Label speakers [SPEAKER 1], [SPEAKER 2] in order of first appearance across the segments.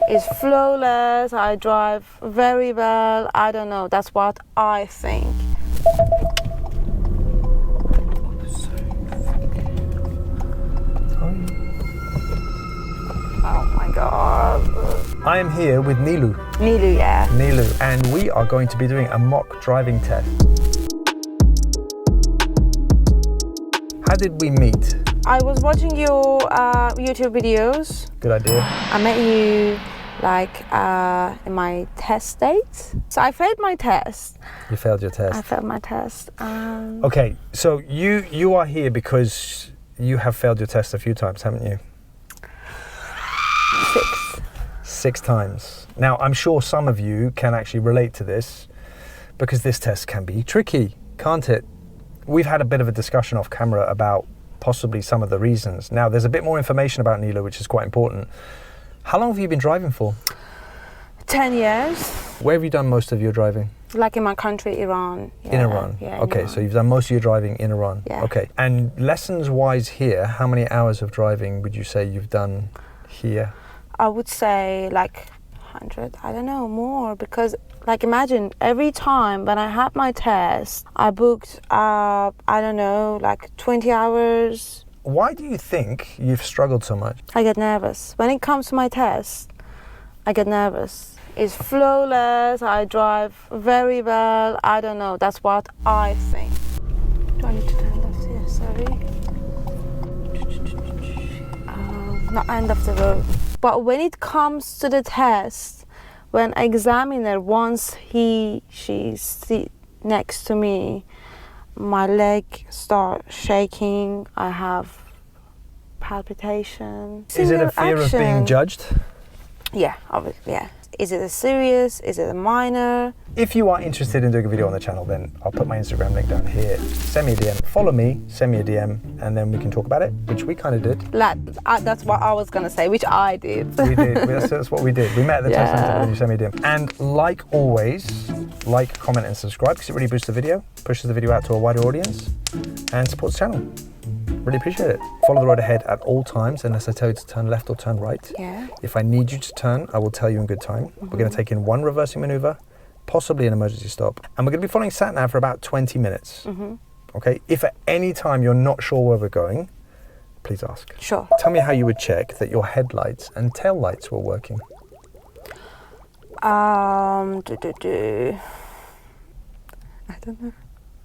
[SPEAKER 1] is flawless. I drive very well. I don't know. That's what I think. Oh my God.
[SPEAKER 2] I am here with Niloo.
[SPEAKER 1] Niloo, yeah.
[SPEAKER 2] Niloo, and we are going to be doing a mock driving test. How did we meet?
[SPEAKER 1] I was watching your YouTube videos.
[SPEAKER 2] Good idea.
[SPEAKER 1] I met you like in my test date. So I failed my test.
[SPEAKER 2] You failed your test.
[SPEAKER 1] I failed my test.
[SPEAKER 2] Okay, so you are here because you have failed your test a few times, haven't you? 6 times. Now, I'm sure some of you can actually relate to this because this test can be tricky, can't it? We've had a bit of a discussion off camera about possibly some of the reasons. Now, there's a bit more information about Niloo, which is quite important. How long have you been driving for?
[SPEAKER 1] 10 years.
[SPEAKER 2] Where have you done most of your driving?
[SPEAKER 1] Like in my country, Iran. Yeah.
[SPEAKER 2] In Iran?
[SPEAKER 1] Yeah.
[SPEAKER 2] Okay, so you've done most of your driving in Iran?
[SPEAKER 1] Yeah.
[SPEAKER 2] Okay, and lessons-wise here, how many hours of driving would you say you've done here?
[SPEAKER 1] I would say like 100, I don't know, more, because like imagine every time when I had my test, I booked, I don't know, like 20 hours.
[SPEAKER 2] Why do you think you've struggled so much?
[SPEAKER 1] I get nervous. When it comes to my test, I get nervous. It's flawless, I drive very well, I don't know, that's what I think. Do I need to turn left here? Sorry. Not end of the road. But when it comes to the test, when examiner wants she sit next to me, my leg start shaking, I have palpitation.
[SPEAKER 2] Is it a fear of being judged?
[SPEAKER 1] Yeah, obviously, yeah. Is it a serious? Is it a minor?
[SPEAKER 2] If you are interested in doing a video on the channel, then I'll put my Instagram link down here. Send me a DM, follow me, send me a DM, and then we can talk about it, which we kind of did.
[SPEAKER 1] That's what I was going to say, which I did.
[SPEAKER 2] We did, that's what we did. We met at the test center when you sent me a DM. And like always, like, comment and subscribe because it really boosts the video, pushes the video out to a wider audience, and supports the channel. Really appreciate it. Follow the road ahead at all times unless I tell you to turn left or turn right.
[SPEAKER 1] Yeah.
[SPEAKER 2] If I need you to turn, I will tell you in good time. We're going to take in one reversing maneuver, possibly an emergency stop, and we're going to be following sat-nav for about 20 minutes. Okay? If at any time you're not sure where we're going, please ask.
[SPEAKER 1] Sure.
[SPEAKER 2] Tell me how you would check that your headlights and tail lights were working.
[SPEAKER 1] I don't know.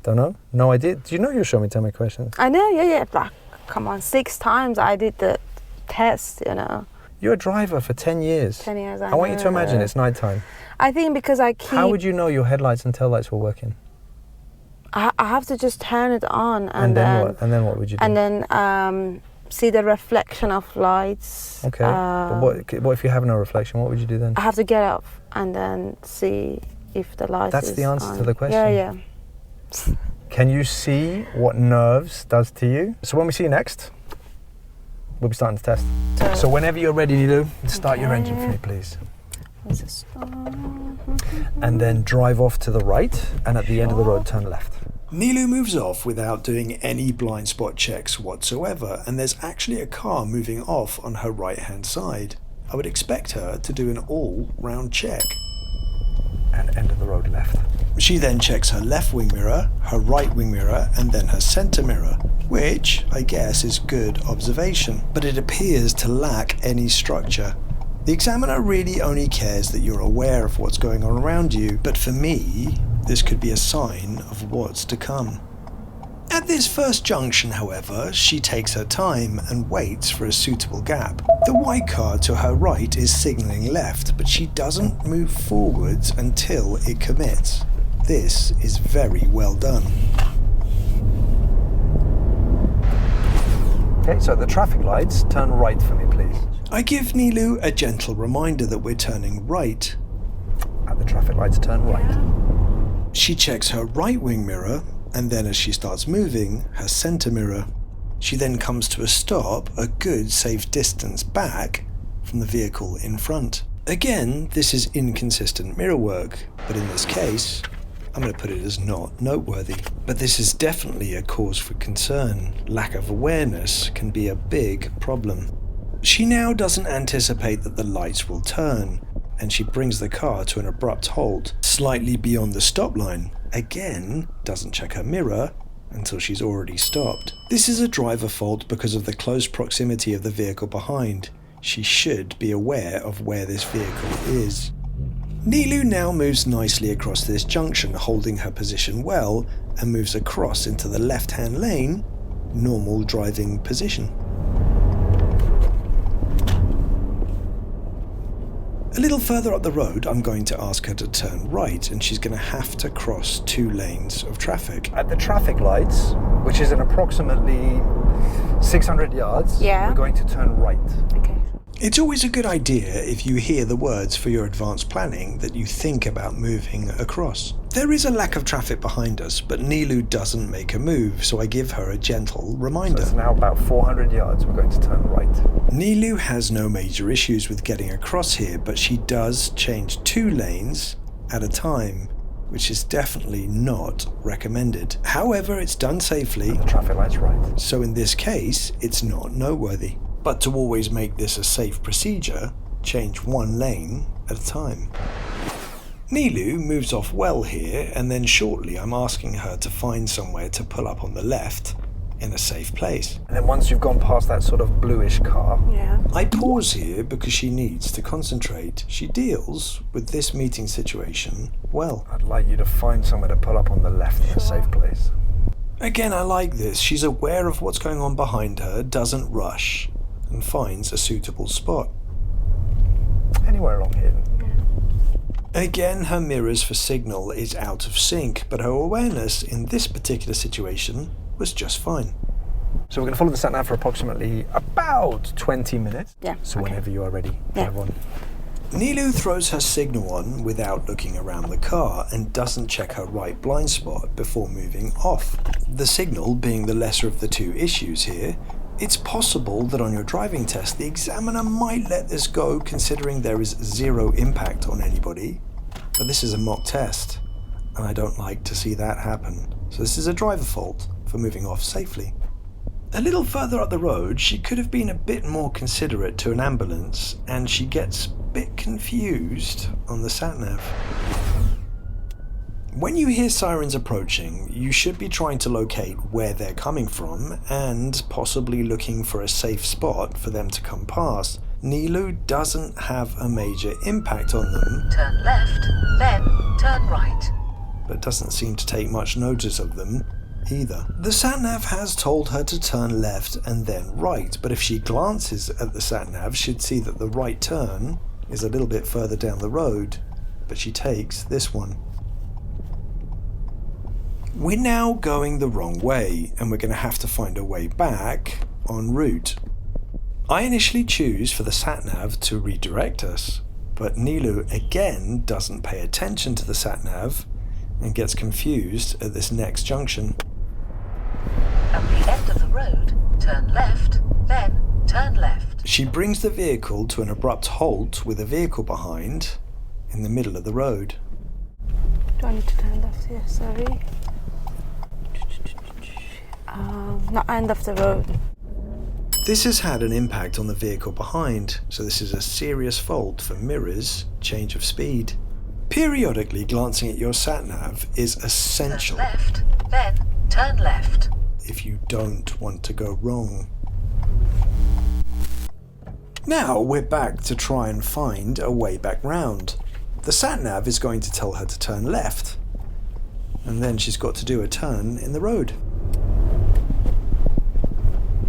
[SPEAKER 2] Don't know? No idea? Do you know you're showing me 10 more questions?
[SPEAKER 1] I know, yeah. Like, come on, 6 times I did the test, you know.
[SPEAKER 2] You're a driver for 10 years.
[SPEAKER 1] 10 years,
[SPEAKER 2] I want you to imagine it's nighttime.
[SPEAKER 1] I think because I keep...
[SPEAKER 2] How would you know your headlights and taillights were working?
[SPEAKER 1] I have to just turn it on
[SPEAKER 2] and then what? And then what would you do?
[SPEAKER 1] And then see the reflection of lights.
[SPEAKER 2] Okay, but what if you have no reflection? What would you do then?
[SPEAKER 1] I have to get up and then see if the light is
[SPEAKER 2] That's the answer
[SPEAKER 1] on.
[SPEAKER 2] to the question.
[SPEAKER 1] Yeah.
[SPEAKER 2] Can you see what nerves does to you? So when we see you next, we'll be starting the test. So whenever you're ready, Niloo, start your engine for me, please. And then drive off to the right, and at the end of the road, turn left.
[SPEAKER 3] Niloo moves off without doing any blind spot checks whatsoever, and there's actually a car moving off on her right-hand side. I would expect her to do an all-round check.
[SPEAKER 2] And end of the road left.
[SPEAKER 3] She then checks her left wing mirror, her right wing mirror, and then her center mirror, which I guess is good observation, but it appears to lack any structure. The examiner really only cares that you're aware of what's going on around you, but for me, this could be a sign of what's to come. At this first junction, however, she takes her time and waits for a suitable gap. The white car to her right is signalling left, but she doesn't move forwards until it commits. This is very well done.
[SPEAKER 2] Okay, so at the traffic lights, turn right for me, please.
[SPEAKER 3] I give Niloo a gentle reminder that we're turning right.
[SPEAKER 2] At the traffic lights, turn right.
[SPEAKER 3] She checks her right wing mirror, and then as she starts moving, her center mirror. She then comes to a stop a good safe distance back from the vehicle in front. Again, this is inconsistent mirror work, but in this case, I'm going to put it as not noteworthy. But this is definitely a cause for concern. Lack of awareness can be a big problem. She now doesn't anticipate that the lights will turn, and she brings the car to an abrupt halt, slightly beyond the stop line. Again, doesn't check her mirror until she's already stopped. This is a driver fault because of the close proximity of the vehicle behind. She should be aware of where this vehicle is. Niloo now moves nicely across this junction, holding her position well, and moves across into the left-hand lane, normal driving position. A little further up the road, I'm going to ask her to turn right, and she's going to have to cross 2 lanes of traffic.
[SPEAKER 2] At the traffic lights, which is in approximately 600 yards,
[SPEAKER 1] Yeah.
[SPEAKER 2] we're going to turn right.
[SPEAKER 1] Okay.
[SPEAKER 3] It's always a good idea, if you hear the words for your advanced planning, that you think about moving across. There is a lack of traffic behind us, but Niloo doesn't make a move, so I give her a gentle reminder.
[SPEAKER 2] So it's now about 400 yards, we're going to turn right.
[SPEAKER 3] Niloo has no major issues with getting across here, but she does change 2 lanes at a time, which is definitely not recommended. However, it's done safely,
[SPEAKER 2] The traffic light's right.
[SPEAKER 3] so in this case, it's not noteworthy. But to always make this a safe procedure, change 1 lane at a time. Niloo moves off well here, and then shortly I'm asking her to find somewhere to pull up on the left in a safe place.
[SPEAKER 2] And then once you've gone past that sort of bluish car,
[SPEAKER 1] Yeah.
[SPEAKER 3] I pause here because she needs to concentrate. She deals with this meeting situation well.
[SPEAKER 2] I'd like you to find somewhere to pull up on the left in a safe place.
[SPEAKER 3] Again, I like this. She's aware of what's going on behind her, doesn't rush, and finds a suitable spot.
[SPEAKER 2] Anywhere along here.
[SPEAKER 3] Again, her mirrors for signal is out of sync, but her awareness in this particular situation was just fine.
[SPEAKER 2] So we're going to follow the sat nav for approximately about 20 minutes.
[SPEAKER 1] Yeah,
[SPEAKER 2] So
[SPEAKER 1] okay.
[SPEAKER 2] whenever you are ready,
[SPEAKER 1] Yeah.
[SPEAKER 2] drive on.
[SPEAKER 3] Niloo throws her signal on without looking around the car and doesn't check her right blind spot before moving off. The signal being the lesser of the 2 issues here, it's possible that on your driving test the examiner might let this go considering there is 0 impact on anybody, but this is a mock test and I don't like to see that happen. So this is a driver fault for moving off safely. A little further up the road, she could have been a bit more considerate to an ambulance, and she gets a bit confused on the sat-nav. When you hear sirens approaching, you should be trying to locate where they're coming from and possibly looking for a safe spot for them to come past. Niloo doesn't have a major impact on them,
[SPEAKER 4] Turn left, then turn right.
[SPEAKER 3] but doesn't seem to take much notice of them either. The sat-nav has told her to turn left and then right, but if she glances at the sat-nav, she'd see that the right turn is a little bit further down the road, but she takes this one. We're now going the wrong way, and we're going to have to find a way back en route. I initially choose for the sat-nav to redirect us, but Niloo again doesn't pay attention to the sat-nav and gets confused at this next junction.
[SPEAKER 4] At the end of the road, turn left, then turn left.
[SPEAKER 3] She brings the vehicle to an abrupt halt with a vehicle behind in the middle of the road.
[SPEAKER 1] Do I need to turn left here? Sorry. Not end of the road.
[SPEAKER 3] This has had an impact on the vehicle behind, so this is a serious fault for mirrors, change of speed. Periodically glancing at your sat-nav is essential
[SPEAKER 4] Turn left, then turn left.
[SPEAKER 3] if you don't want to go wrong. Now we're back to try and find a way back round. The sat-nav is going to tell her to turn left, and then she's got to do a turn in the road.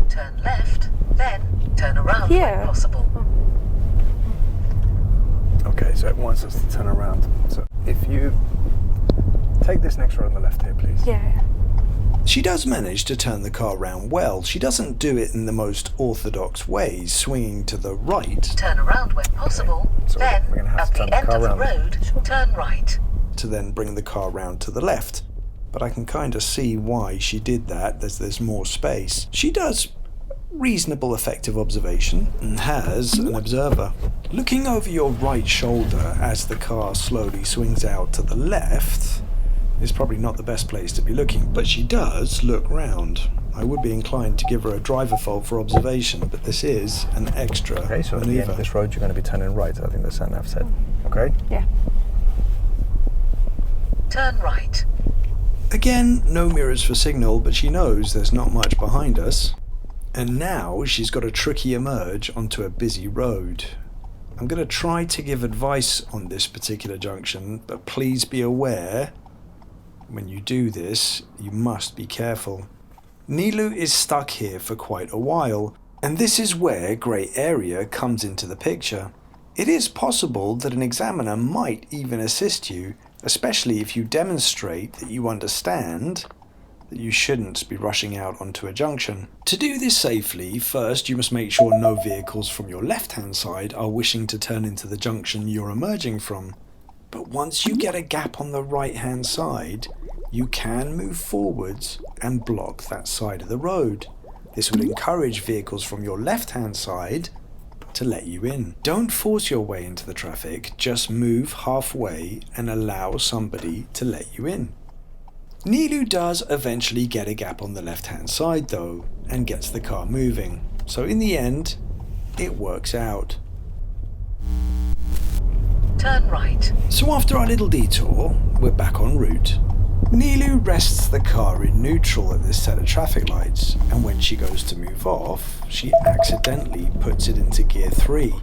[SPEAKER 4] Turn left, then turn around
[SPEAKER 1] Here.
[SPEAKER 4] when possible.
[SPEAKER 2] Okay, so it wants us to turn around. So if you take this next road on the left here, please.
[SPEAKER 1] Yeah.
[SPEAKER 3] She does manage to turn the car round well. She doesn't do it in the most orthodox way, swinging to the right
[SPEAKER 4] Turn around when possible.
[SPEAKER 2] So
[SPEAKER 4] Then,
[SPEAKER 2] we're gonna have
[SPEAKER 4] at
[SPEAKER 2] to turn
[SPEAKER 4] the
[SPEAKER 2] the
[SPEAKER 4] end
[SPEAKER 2] car
[SPEAKER 4] of the
[SPEAKER 2] round.
[SPEAKER 4] road, turn right.
[SPEAKER 3] to then bring the car round to the left. But I can kind of see why she did that. There's more space. She does reasonable effective observation and has an observer. Looking over your right shoulder as the car slowly swings out to the left is probably not the best place to be looking, but she does look round. I would be inclined to give her a driver fault for observation, but this is an extra
[SPEAKER 2] Okay, so at the end
[SPEAKER 3] manoeuvre.
[SPEAKER 2] of this road, you're going to be turning right, I think the sat-nav said. Okay?
[SPEAKER 1] Yeah.
[SPEAKER 4] Turn right.
[SPEAKER 3] Again, no mirrors for signal, but she knows there's not much behind us. And now she's got a tricky emerge onto a busy road. I'm going to try to give advice on this particular junction, but please be aware, when you do this, you must be careful. Niloo is stuck here for quite a while, and this is where grey area comes into the picture. It is possible that an examiner might even assist you, especially if you demonstrate that you understand that you shouldn't be rushing out onto a junction. To do this safely, first you must make sure no vehicles from your left-hand side are wishing to turn into the junction you're emerging from. But once you get a gap on the right-hand side, you can move forwards and block that side of the road. This will encourage vehicles from your left-hand side to let you in. Don't force your way into the traffic, just move halfway and allow somebody to let you in. Niloo does eventually get a gap on the left-hand side though, and gets the car moving. So in the end, it works out.
[SPEAKER 4] Turn right.
[SPEAKER 3] So after our little detour, we're back en route. Niloo rests the car in neutral at this set of traffic lights, and when she goes to move off, she accidentally puts it into gear 3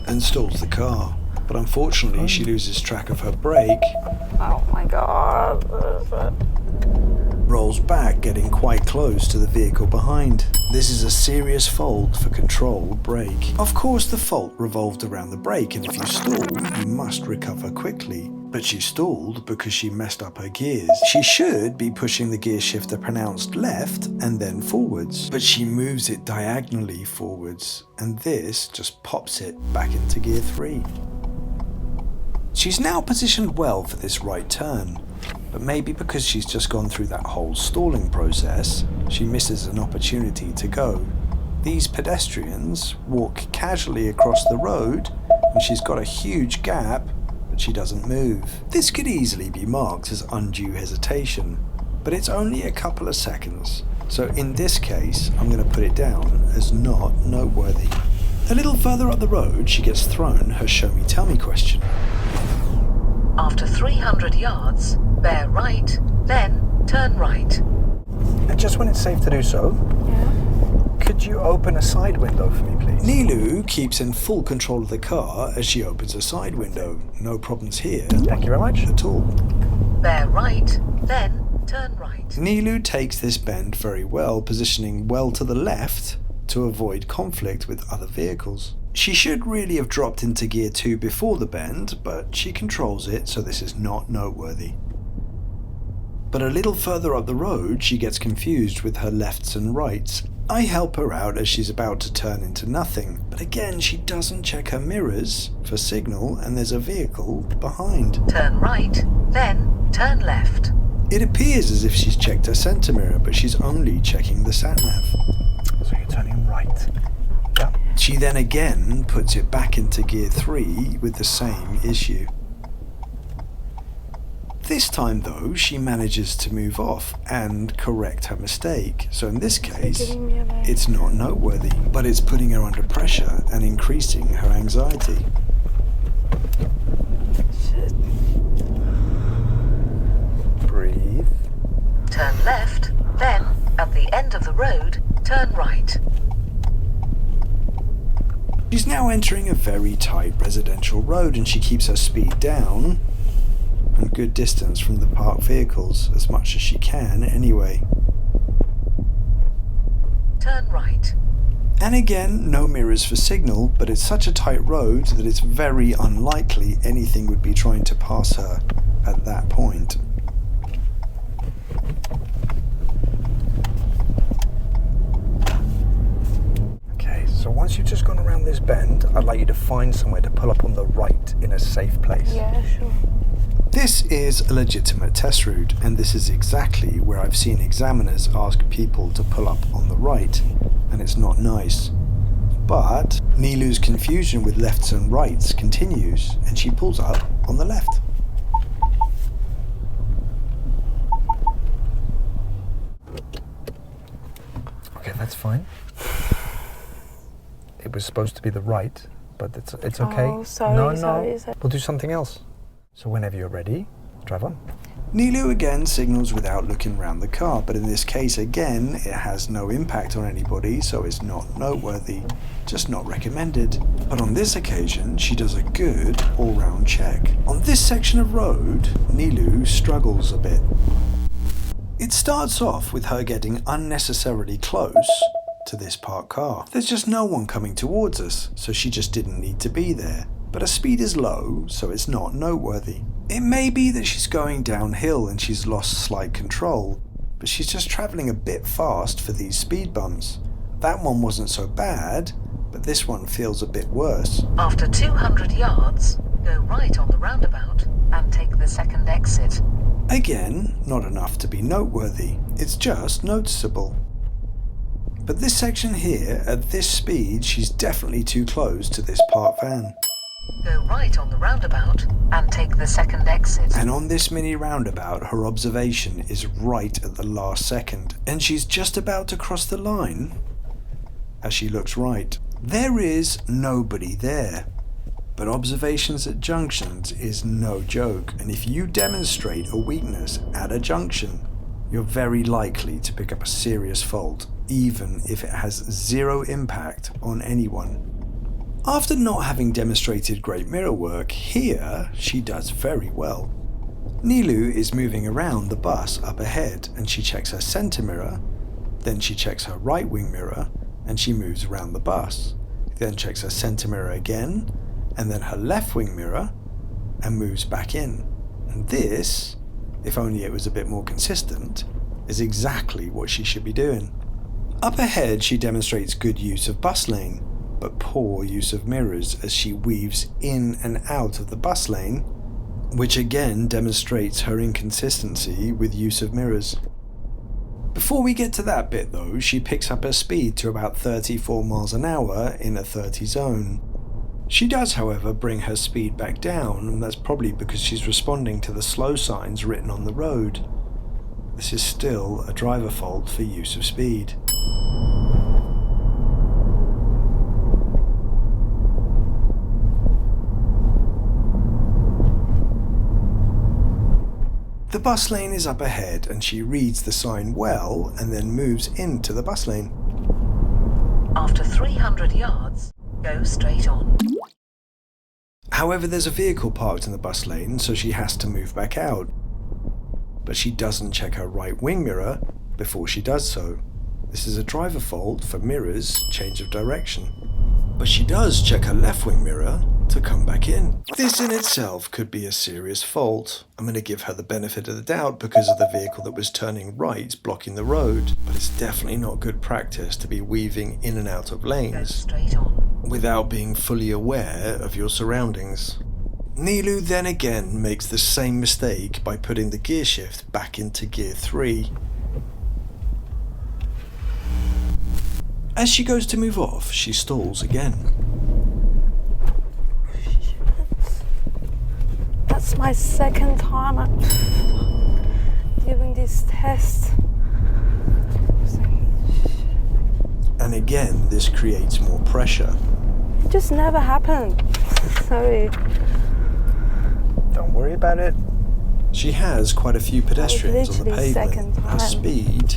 [SPEAKER 3] and stalls the car. But unfortunately, she loses track of her brake,
[SPEAKER 1] Oh my god.
[SPEAKER 3] rolls back, getting quite close to the vehicle behind. This is a serious fault for control brake. Of course, the fault revolved around the brake, and if you stall, you must recover quickly. But she stalled because she messed up her gears. She should be pushing the gear shifter pronounced left and then forwards, but she moves it diagonally forwards, and this just pops it back into gear 3. She's now positioned well for this right turn, but maybe because she's just gone through that whole stalling process, she misses an opportunity to go. These pedestrians walk casually across the road, and she's got a huge gap, but she doesn't move. This could easily be marked as undue hesitation, but it's only a couple of seconds, so in this case, I'm going to put it down as not noteworthy. A little further up the road, she gets thrown her show me tell me question.
[SPEAKER 4] After 300 yards, bear right, then turn right.
[SPEAKER 2] And just when it's safe to do so, could you open a side window for me, please?
[SPEAKER 3] Niloo keeps in full control of the car as she opens a side window. No problems here
[SPEAKER 2] Thank you very much.
[SPEAKER 3] at all.
[SPEAKER 4] Bear right, then turn right.
[SPEAKER 3] Niloo takes this bend very well, positioning well to the left to avoid conflict with other vehicles. She should really have dropped into gear 2 before the bend, but she controls it, so this is not noteworthy. But a little further up the road, she gets confused with her lefts and rights. I help her out as she's about to turn into nothing, but again she doesn't check her mirrors for signal, and there's a vehicle behind.
[SPEAKER 4] Turn right, then turn left.
[SPEAKER 3] It appears as if she's checked her center mirror, but she's only checking the sat-nav.
[SPEAKER 2] So you're turning right. Yeah.
[SPEAKER 3] She then again puts it back into gear 3 with the same issue. This time though, she manages to move off and correct her mistake. So in this case,
[SPEAKER 1] Giving me a leg.
[SPEAKER 3] it's not noteworthy, but it's putting her under pressure and increasing her anxiety.
[SPEAKER 1] Shit.
[SPEAKER 2] Breathe.
[SPEAKER 4] Turn left, then, at the end of the road, turn right.
[SPEAKER 3] She's now entering a very tight residential road, and she keeps her speed down and good distance from the parked vehicles, as much as she can anyway.
[SPEAKER 4] Turn right.
[SPEAKER 3] And again, no mirrors for signal, but it's such a tight road that it's very unlikely anything would be trying to pass her at that point.
[SPEAKER 2] Okay, so once you've just gone around this bend, I'd like you to find somewhere to pull up on the right in a safe place.
[SPEAKER 1] Yeah, sure.
[SPEAKER 3] This is a legitimate test route, and this is exactly where I've seen examiners ask people to pull up on the right, and it's not nice. But Niloo's confusion with lefts and rights continues, and she pulls up on the left.
[SPEAKER 2] fine. It was supposed to be the right, but it's okay.
[SPEAKER 1] Oh, sorry,
[SPEAKER 2] No.
[SPEAKER 1] sorry.
[SPEAKER 2] We'll do something else. So whenever you're ready, drive on.
[SPEAKER 3] Niloo again signals without looking round the car, but in this case again it has no impact on anybody, so it's not noteworthy, just not recommended. But on this occasion she does a good all-round check. On this section of road, Niloo struggles a bit. It starts off with her getting unnecessarily close to this parked car. There's just no one coming towards us, so she just didn't need to be there. But her speed is low, so it's not noteworthy. It may be that she's going downhill and she's lost slight control, but she's just travelling a bit fast for these speed bumps. That one wasn't so bad, but this one feels a bit worse.
[SPEAKER 4] After 200 yards, go right on the roundabout and take the second exit.
[SPEAKER 3] Again, not enough to be noteworthy, it's just noticeable. But this section here, at this speed, she's definitely too close to this parked van.
[SPEAKER 4] Go right on the roundabout and take the second exit.
[SPEAKER 3] And on this mini roundabout, her observation is right at the last second, and she's just about to cross the line as she looks right. There is nobody there, but observations at junctions is no joke, and if you demonstrate a weakness at a junction, you're very likely to pick up a serious fault, even if it has zero impact on anyone. After not having demonstrated great mirror work, here she does very well. Niloo is moving around the bus up ahead and she checks her centre mirror, then she checks her right wing mirror and she moves around the bus, then checks her centre mirror again and then her left wing mirror and moves back in. And this, if only it was a bit more consistent, is exactly what she should be doing. Up ahead she demonstrates good use of bus lane, but poor use of mirrors as she weaves in and out of the bus lane, which again demonstrates her inconsistency with use of mirrors. Before we get to that bit though, she picks up her speed to about 34 miles an hour in a 30 zone. She does, however, bring her speed back down, and that's probably because she's responding to the slow signs written on the road. This is still a driver fault for use of speed. The bus lane is up ahead and she reads the sign well and then moves into the bus lane.
[SPEAKER 4] After 300 yards, go straight on.
[SPEAKER 3] However, there's a vehicle parked in the bus lane, so she has to move back out. But she doesn't check her right wing mirror before she does so. This is a driver fault for mirrors change of direction. But she does check her left wing mirror to come back in. This in itself could be a serious fault. I'm going to give her the benefit of the doubt because of the vehicle that was turning right blocking the road, but it's definitely not good practice to be weaving in and out of lanes
[SPEAKER 4] Straight on.
[SPEAKER 3] without being fully aware of your surroundings. Niloo then again makes the same mistake by putting the gear shift back into gear 3. As she goes to move off, she stalls again.
[SPEAKER 1] That's my second time doing this test.
[SPEAKER 3] And again, this creates more pressure.
[SPEAKER 1] It just never happened. Sorry.
[SPEAKER 2] Don't worry about it.
[SPEAKER 3] She has quite a few pedestrians on the
[SPEAKER 1] literally
[SPEAKER 3] pavement.
[SPEAKER 1] second
[SPEAKER 3] Her
[SPEAKER 1] time.
[SPEAKER 3] speed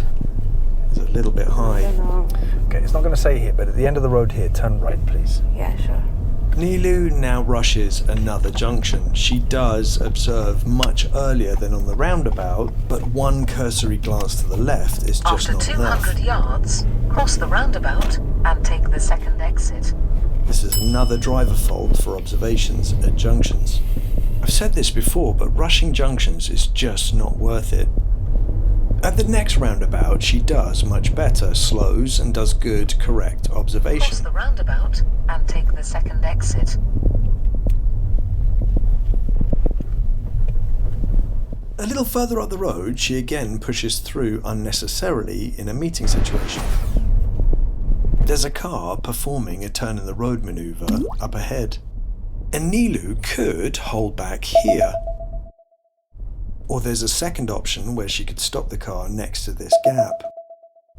[SPEAKER 3] is a little bit
[SPEAKER 1] I
[SPEAKER 3] high.
[SPEAKER 1] don't know.
[SPEAKER 2] Okay, it's not going to say here, but at the end of the road here, turn right, please.
[SPEAKER 1] Yeah, sure.
[SPEAKER 3] Niloo now rushes another junction. She does observe much earlier than on the roundabout, but one cursory glance to the left is just
[SPEAKER 4] After
[SPEAKER 3] not
[SPEAKER 4] 200
[SPEAKER 3] enough.
[SPEAKER 4] yards, cross the roundabout and take the second exit.
[SPEAKER 3] This is another driver fault for observations at junctions. I've said this before, but rushing junctions is just not worth it. At the next roundabout, she does much better, slows and does good, correct
[SPEAKER 4] Cross
[SPEAKER 3] observation.
[SPEAKER 4] the roundabout and take the second exit.
[SPEAKER 3] A little further up the road, she again pushes through unnecessarily in a meeting situation. There's a car performing a turn in the road maneuver up ahead, and Niloo could hold back here. Or there's a second option where she could stop the car next to this gap.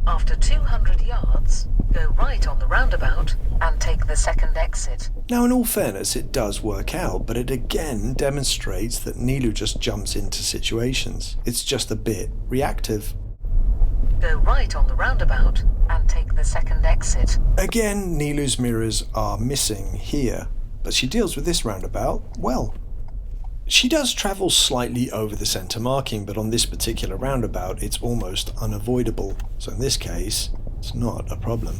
[SPEAKER 4] After 200 yards, go right on the roundabout and take the second exit.
[SPEAKER 3] Now, in all fairness, it does work out, but it again demonstrates that Niloo just jumps into situations. It's just a bit reactive.
[SPEAKER 4] Go right on the roundabout and take the second exit.
[SPEAKER 3] Again, Niloo's mirrors are missing here, but she deals with this roundabout well. She does travel slightly over the centre marking, but on this particular roundabout it's almost unavoidable, so in this case it's not a problem.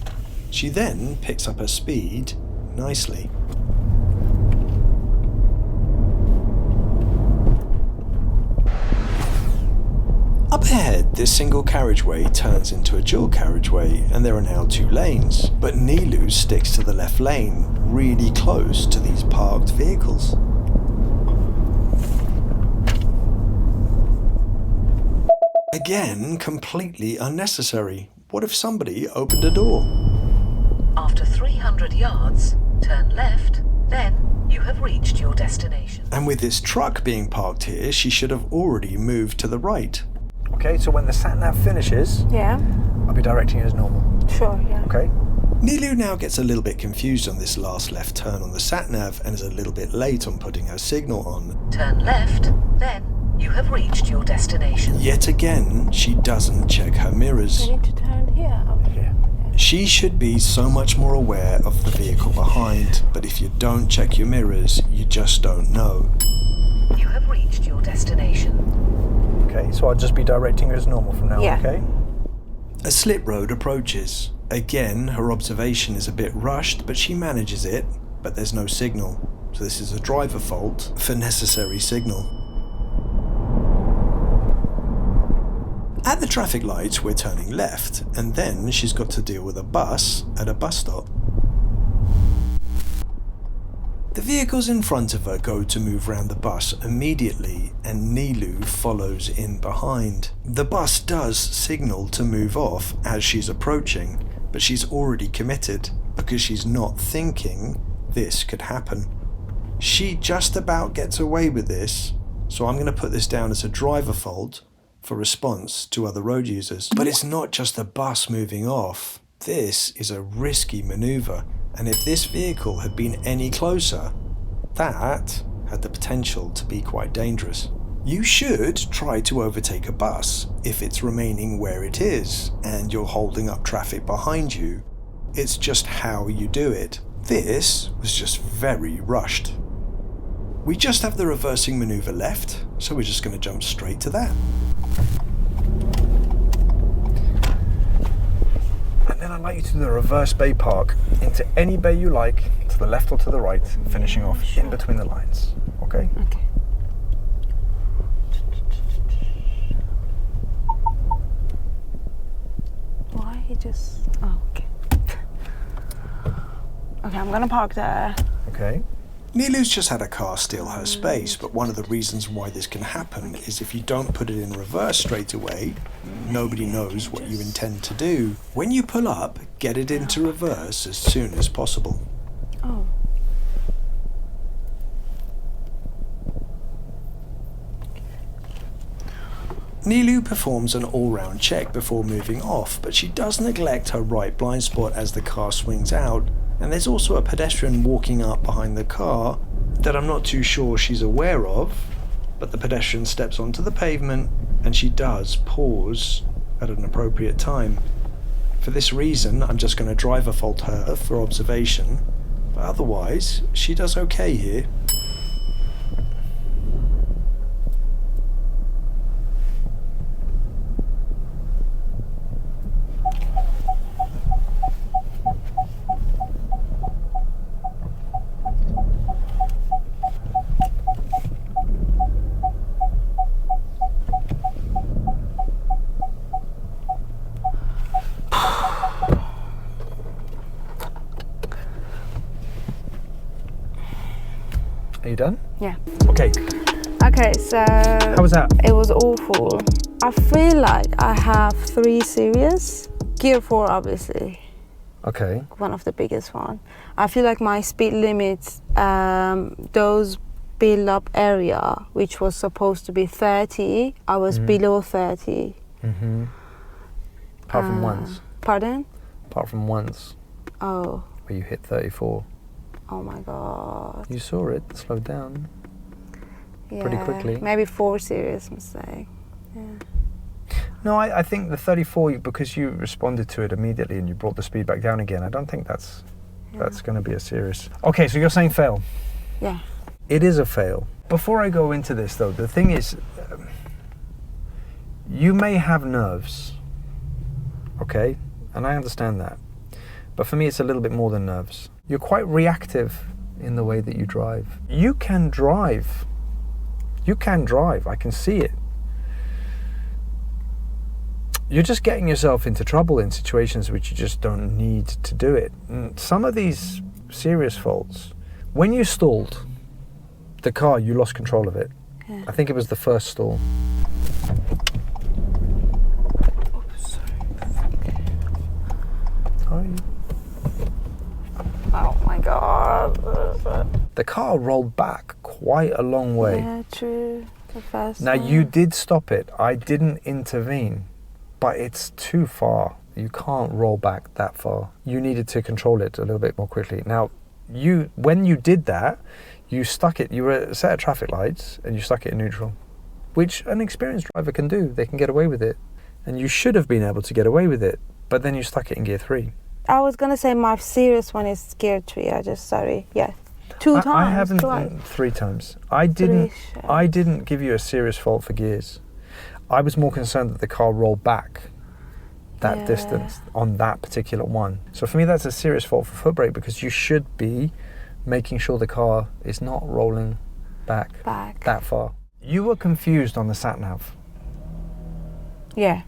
[SPEAKER 3] She then picks up her speed nicely. Up ahead, this single carriageway turns into a dual carriageway and there are now 2 lanes, but Niloo sticks to the left lane, really close to these parked vehicles. Again, completely unnecessary. What if somebody opened a door?
[SPEAKER 4] After 300 yards, turn left, then you have reached your destination.
[SPEAKER 3] And with this truck being parked here, she should have already moved to the right.
[SPEAKER 2] Okay, so when the sat-nav finishes,
[SPEAKER 1] Yeah.
[SPEAKER 2] I'll be directing you as normal.
[SPEAKER 1] Sure. Yeah.
[SPEAKER 2] Okay?
[SPEAKER 3] Niloo now gets a little bit confused on this last left turn on the sat-nav and is a little bit late on putting her signal on.
[SPEAKER 4] Turn left, then you have reached your destination.
[SPEAKER 3] Yet again, she doesn't check her mirrors.
[SPEAKER 1] I need to turn here.
[SPEAKER 2] Yeah.
[SPEAKER 3] She should be so much more aware of the vehicle behind, but if you don't check your mirrors, you just don't know.
[SPEAKER 4] You have reached your destination.
[SPEAKER 2] Okay, so I'll just be directing you as normal from now,
[SPEAKER 1] Yeah.
[SPEAKER 2] okay?
[SPEAKER 3] A slip road approaches. Again, her observation is a bit rushed, but she manages it, but there's no signal. So this is a driver fault for necessary signal. At the traffic lights, we're turning left, and then she's got to deal with a bus at a bus stop. The vehicles in front of her go to move round the bus immediately, and Niloo follows in behind. The bus does signal to move off as she's approaching, but she's already committed because she's not thinking this could happen. She just about gets away with this, so I'm going to put this down as a driver fault for response to other road users. But it's not just the bus moving off. This is a risky manoeuvre, and if this vehicle had been any closer, that had the potential to be quite dangerous. You should try to overtake a bus if it's remaining where it is and you're holding up traffic behind you. It's just how you do it. This was just very rushed. We just have the reversing manoeuvre left, so we're just going to jump straight to that.
[SPEAKER 2] And then I'd like you to do the reverse bay park into any bay you like, to the left or to the right, finishing off in between the lines. Okay?
[SPEAKER 1] Okay. Why he just? Oh, okay. Okay, I'm gonna park there.
[SPEAKER 2] Okay.
[SPEAKER 3] Niloo's just had a car steal her space, but one of the reasons why this can happen is if you don't put it in reverse straight away, nobody knows what you intend to do. When you pull up, get it into reverse as soon as possible.
[SPEAKER 1] Oh.
[SPEAKER 3] Niloo performs an all-round check before moving off, but she does neglect her right blind spot as the car swings out, and there's also a pedestrian walking up behind the car that I'm not too sure she's aware of, but the pedestrian steps onto the pavement and she does pause at an appropriate time. For this reason, I'm just going to driver fault her for observation, but otherwise, she does okay here.
[SPEAKER 2] Are you done?
[SPEAKER 1] Yeah.
[SPEAKER 2] Okay.
[SPEAKER 1] Okay, so
[SPEAKER 2] How was that?
[SPEAKER 1] it was awful. I feel like I have 3 series. Gear 4, obviously,
[SPEAKER 2] Okay.
[SPEAKER 1] one of the biggest one. I feel like my speed limits, those build up area, which was supposed to be 30, I was below 30.
[SPEAKER 2] Mm-hmm. Apart from once.
[SPEAKER 1] Pardon?
[SPEAKER 2] Apart from once,
[SPEAKER 1] Oh.
[SPEAKER 2] where you hit 34.
[SPEAKER 1] Oh my god.
[SPEAKER 2] You saw it slow down.
[SPEAKER 1] Yeah.
[SPEAKER 2] Pretty quickly.
[SPEAKER 1] Maybe 4 serious mistake. Yeah.
[SPEAKER 2] No, I think the 34, because you responded to it immediately and you brought the speed back down again, I don't think that's going to be a serious... Okay, so you're saying fail.
[SPEAKER 1] Yeah.
[SPEAKER 2] It is a fail. Before I go into this, though, the thing is, you may have nerves, okay? And I understand that. But for me, it's a little bit more than nerves. You're quite reactive in the way that you drive. You can drive. You can drive. I can see it. You're just getting yourself into trouble in situations which you just don't need to do it. And some of these serious faults, when you stalled the car, you lost control of it.
[SPEAKER 1] Yeah.
[SPEAKER 2] I think it was the first stall.
[SPEAKER 1] Oops, sorry.
[SPEAKER 2] Oh,
[SPEAKER 1] Oh my god.
[SPEAKER 2] the car rolled back quite a long way.
[SPEAKER 1] Yeah, true. The first
[SPEAKER 2] Now,
[SPEAKER 1] one.
[SPEAKER 2] you did stop it. I didn't intervene, but it's too far. You can't roll back that far. You needed to control it a little bit more quickly. Now, when you did that, you stuck it. You were at a set of traffic lights and you stuck it in neutral, which an experienced driver can do. They can get away with it, and you should have been able to get away with it. But then you stuck it in gear 3.
[SPEAKER 1] I was gonna say my serious one is gear 3. Yeah. 2 times.
[SPEAKER 2] I haven't
[SPEAKER 1] twice.
[SPEAKER 2] 3 times. I didn't.
[SPEAKER 1] Three,
[SPEAKER 2] I didn't give you a serious fault for gears. I was more concerned that the car rolled back that
[SPEAKER 1] Yeah.
[SPEAKER 2] distance on that particular one. So for me, that's a serious fault for foot brake, because you should be making sure the car is not rolling back that far. You were confused on the sat nav.
[SPEAKER 1] Yeah,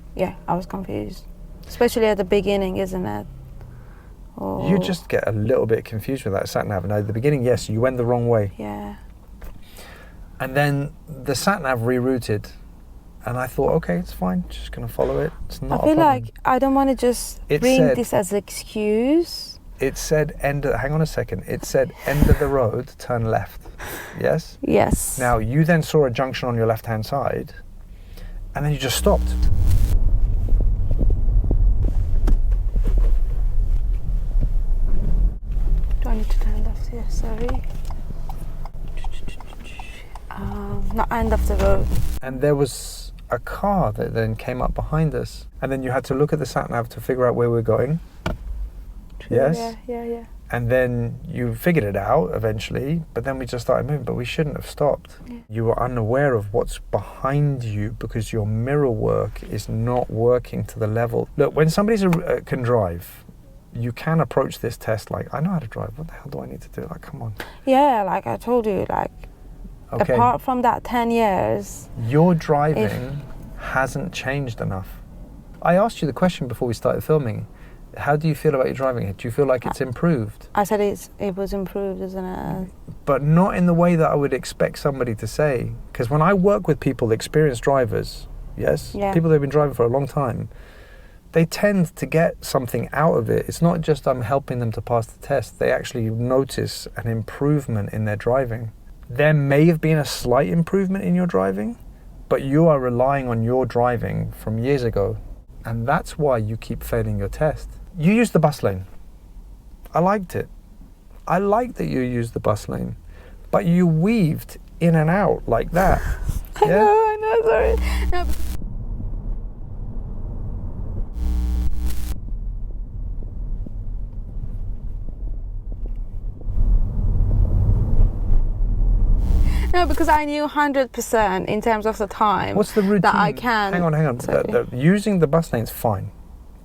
[SPEAKER 1] I was confused. Especially at the beginning, isn't it? Oh.
[SPEAKER 2] You just get a little bit confused with that sat nav. Now, at the beginning, yes, you went the wrong way.
[SPEAKER 1] Yeah.
[SPEAKER 2] And then the sat nav rerouted. And I thought, okay, it's fine. Just going to follow it. It's not
[SPEAKER 1] I feel
[SPEAKER 2] a problem.
[SPEAKER 1] like I don't want to just
[SPEAKER 2] It
[SPEAKER 1] bring
[SPEAKER 2] said-
[SPEAKER 1] this as an excuse.
[SPEAKER 2] It said hang on a second. It said end of the road, turn left. Yes?
[SPEAKER 1] Yes.
[SPEAKER 2] Now, you then saw a junction on your left-hand side, and then you just stopped.
[SPEAKER 1] Do I need to turn left here? Sorry. Not end of the road.
[SPEAKER 2] And there was a car that then came up behind us. And then you had to look at the sat-nav to figure out where we're going.
[SPEAKER 1] True,
[SPEAKER 2] Yes?
[SPEAKER 1] Yeah.
[SPEAKER 2] And then you figured it out eventually, but then we just started moving, but we shouldn't have stopped.
[SPEAKER 1] Yeah.
[SPEAKER 2] You were unaware of what's behind you because your mirror work is not working to the level. Look, when somebody can drive, you can approach this test like, I know how to drive, what the hell do I need to do? Like, come on.
[SPEAKER 1] Yeah, like I told you, like
[SPEAKER 2] Okay,
[SPEAKER 1] apart from that 10 years.
[SPEAKER 2] your driving hasn't changed enough. I asked you the question before we started filming. How do you feel about your driving? Do you feel like it's improved?
[SPEAKER 1] I said it was improved, isn't it?
[SPEAKER 2] But not in the way that I would expect somebody to say. Because when I work with people, experienced drivers, yes,
[SPEAKER 1] Yeah.
[SPEAKER 2] people that have been driving for a long time, they tend to get something out of it. It's not just I'm helping them to pass the test. They actually notice an improvement in their driving. There may have been a slight improvement in your driving, but you are relying on your driving from years ago. And that's why you keep failing your test. You used the bus lane. I liked it. I liked that you used the bus lane, but you weaved in and out like that. Yeah?
[SPEAKER 1] I know, sorry. No, no, because I knew 100% in terms of the time.
[SPEAKER 2] What's the routine?
[SPEAKER 1] That I can.
[SPEAKER 2] Hang on.
[SPEAKER 1] Sorry.
[SPEAKER 2] Using the bus lane's fine,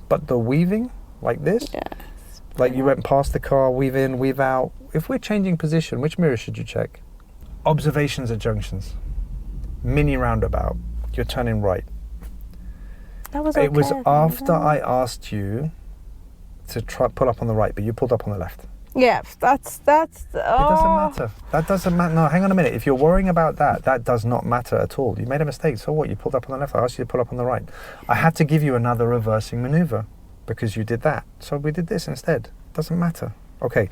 [SPEAKER 2] but the weaving like this,
[SPEAKER 1] Yeah.
[SPEAKER 2] like you went past the car, weave in, weave out. If we're changing position, which mirror should you check? Observations at junctions. Mini roundabout. You're turning right.
[SPEAKER 1] That was
[SPEAKER 2] It was
[SPEAKER 1] okay,
[SPEAKER 2] after
[SPEAKER 1] wasn't
[SPEAKER 2] I asked you to try pull up on the right, but you pulled up on the left.
[SPEAKER 1] Yeah, that's.
[SPEAKER 2] It doesn't matter. That doesn't matter. No, hang on a minute. If you're worrying about that, that does not matter at all. You made a mistake. So what? You pulled up on the left. I asked you to pull up on the right. I had to give you another reversing maneuver because you did that. So we did this instead. Doesn't matter. Okay.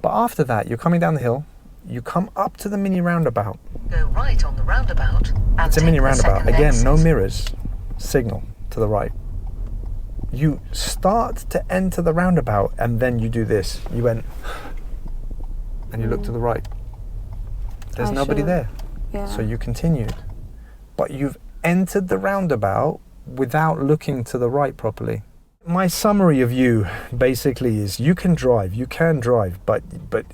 [SPEAKER 2] But after that, you're coming down the hill. You come up to the mini roundabout.
[SPEAKER 4] Go right on the roundabout and
[SPEAKER 2] It's a
[SPEAKER 4] take
[SPEAKER 2] mini
[SPEAKER 4] the
[SPEAKER 2] roundabout.
[SPEAKER 4] second
[SPEAKER 2] Again, no
[SPEAKER 4] exit.
[SPEAKER 2] mirrors. Signal to the right. You start to enter the roundabout and then you do this. You went and you look to the right. There's nobody there.
[SPEAKER 1] Yeah.
[SPEAKER 2] So you continued. But you've entered the roundabout without looking to the right properly. My summary of you basically is you can drive, but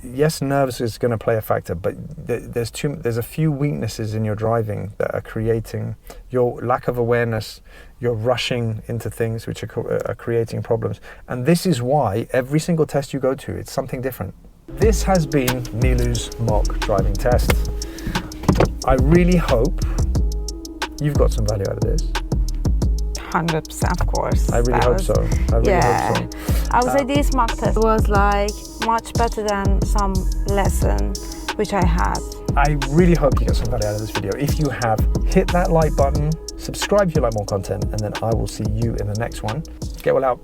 [SPEAKER 2] yes, nerves is going to play a factor, but there's a few weaknesses in your driving that are creating your lack of awareness. You're rushing into things which are creating problems. And this is why every single test you go to, it's something different. This has been Niloo's mock driving test. I really hope you've got some value out of this.
[SPEAKER 1] 100%, of course.
[SPEAKER 2] I really hope so. I really hope so.
[SPEAKER 1] I would say this mock test was like much better than some lesson which I had.
[SPEAKER 2] I really hope you get some value out of this video. If you have, hit that like button, subscribe if you like more content, and then I will see you in the next one. Get well out.